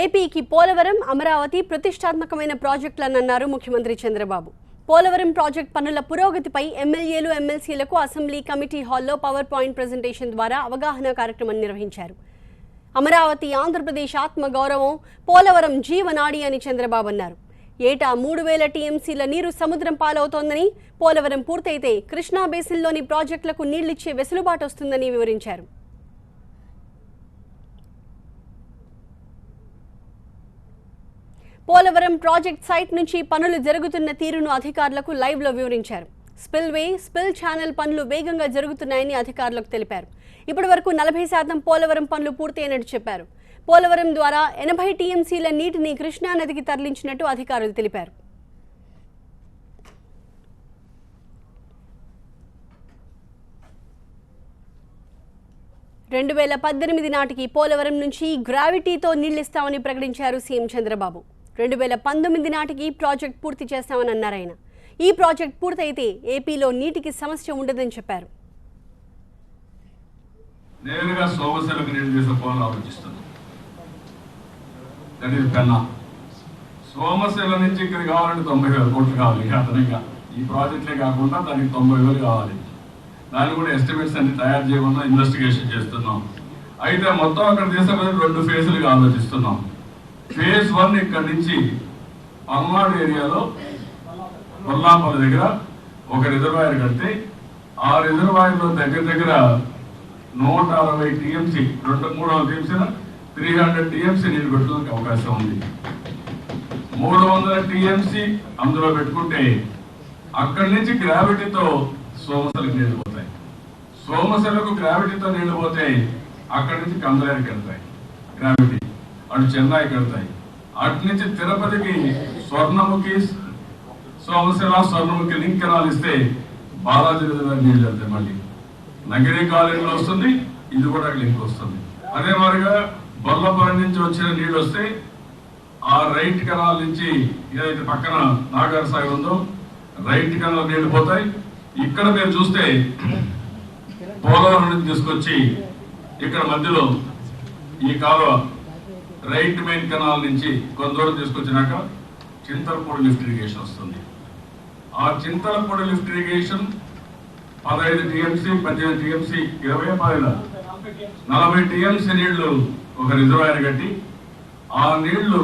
ఏపీకి పోలవరం, అమరావతి ప్రతిష్టాత్మకమైన ప్రాజెక్టులన్నారు ముఖ్యమంత్రి చంద్రబాబు. పోలవరం ప్రాజెక్ట్ పనుల పురోగతిపై ఎమ్మెల్యేలు, ఎమ్మెల్సీలకు అసెంబ్లీ కమిటీ హాల్లో పవర్ పాయింట్ ప్రెజెంటేషన్ ద్వారా అవగాహన కార్యక్రమం నిర్వహించారు. అమరావతి ఆంధ్రప్రదేశ్ ఆత్మగౌరవం, పోలవరం జీవనాడి అని చంద్రబాబు అన్నారు. ఏటా 3000 టీఎంసీల నీరు సముద్రం పాలవుతోందని, పోలవరం పూర్తయితే కృష్ణా బేసిన్లోని ప్రాజెక్టులకు నీళ్లిచ్చే వెసులుబాటు వస్తుందని వివరించారు. పోలవరం ప్రాజెక్ట్ సైట్ నుంచి పనులు జరుగుతున్న తీరును అధికారులకు లైవ్లో వివరించారు. స్పిల్వే, స్పిల్ ఛానల్ పనులు వేగంగా జరుగుతున్నాయని అధికారులకు తెలిపారు. ఇప్పటి వరకు 40% పోలవరం పనులు పూర్తయినట్టు చెప్పారు. పోలవరం ద్వారా 80 టీఎంసీల నీటిని కృష్ణానదికి తరలించినట్టు అధికారులు తెలిపారు. రెండు 2018 నాటికి పోలవరం నుంచి గ్రావిటీతో నీళ్లిస్తామని ప్రకటించారు సీఎం చంద్రబాబు. 2019 నాటికి ప్రాజెక్ట్ పూర్తి చేస్తామని అన్నారు ఆయన. ఈ ప్రాజెక్ట్ పూర్తయితే ఏపీలో నీటికి సమస్య ఉండదని చెప్పారు. నేరుగా సోమశిలకు నీళ్లు తీసుకోవాలని ఆలోచిస్తున్నాం. That is Penna. సోమశిల నుంచి ఇక్కడ కావాలంటే 90,000 కోట్లు కావాలి. అదనంగా ఈ ప్రాజెక్టులే కాకుండా దానికి 90,000 కావాలి. దాన్ని కూడా ఎస్టిమేట్స్ అన్ని తయారు చేయకుండా ఇన్వెస్టిగేషన్ చేస్తున్నాం. అయితే మొత్తం అక్కడ తీసుకుని 2 ఫేజులుగా ఆలోచిస్తున్నాం. ఫేజ్ 1 ఇక్కడ నుంచి పల్నాడు ఏరియాలో కొల్లాపల్లి దగ్గర ఒక రిజర్వాయర్ కడితే ఆ రిజర్వాయర్లో దగ్గర 160 టీఎంసీ 300 టీఎంసీ 300 టీఎంసీ నీళ్ళు పెట్టడానికి అవకాశం ఉంది. 300 టీఎంసీ అందులో పెట్టుకుంటే అక్కడి నుంచి గ్రావిటీతో సోమశిలకు నీళ్లు పోతాయి. సోమశిలకు గ్రావిటీతో నీళ్లు పోతే అక్కడి నుంచి కందలేరుకి వెళ్తాయి గ్రావిటీ, అటు చెన్నైకి వెళ్తాయి. అటు నుంచి తిరుపతికి స్వర్ణముఖి, సోమశిల స్వర్ణముఖి లింక్ కెనాల్ ఇస్తే బాలాజీ రిజర్వాయర్ నీళ్ళు వెళ్తాయి. మళ్ళీ నగిరి కాలేజీలో వస్తుంది, ఇది కూడా లింక్ వస్తుంది. అదే మాదిరిగా బొల్లపురం నుంచి వచ్చిన నీళ్ళు వస్తే ఆ రైట్ కెనాల్ నుంచి ఏదైతే పక్కన నాగార్ సాగర్ ఉందో రైట్ కెనాల్ నీళ్లు పోతాయి. ఇక్కడ మీరు చూస్తే పోలవరం నుంచి తీసుకొచ్చి ఇక్కడ మధ్యలో ఈ కాలువ రైట్ మెయిన్ కెనాల్ నుంచి కొంత దూరం తీసుకొచ్చినాక చింతలపూడి లిఫ్ట్ ఇరిగేషన్ వస్తుంది. ఆ Chintalapudi lift irrigation 15 TMC 18 TMC 40 TMC నీళ్లు ఒక రిజర్వాయర్ కట్టి ఆ నీళ్లు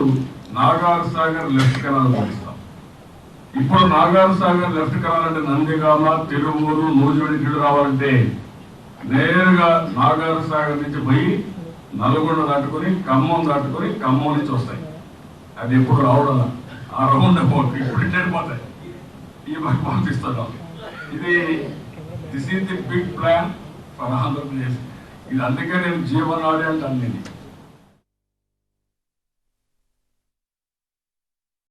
నాగార్ సాగర్ లెఫ్ట్ కెనాల్ పంపిస్తాం. ఇప్పుడు నాగార్ సాగర్ లెఫ్ట్ కెనాల్ అంటే నందిగామ, తిరువూరు, నూజివీడు నీళ్లు రావాలంటే నేరుగా నాగార్ సాగర్ నుంచి పోయి నల్గొండ దాటుకొని ఖమ్మం దాటుకొని ఖమ్మం నుంచి వస్తాయి. అది ఎప్పుడు రావడం ఆ రౌండ్ ఇప్పుడు వెళ్ళిపోతాయి. ఈ పంపిస్తున్నాం. This is the big plan for Andhra Pradesh. ఇది అందుకే నేను జీవనాడి అంటాను.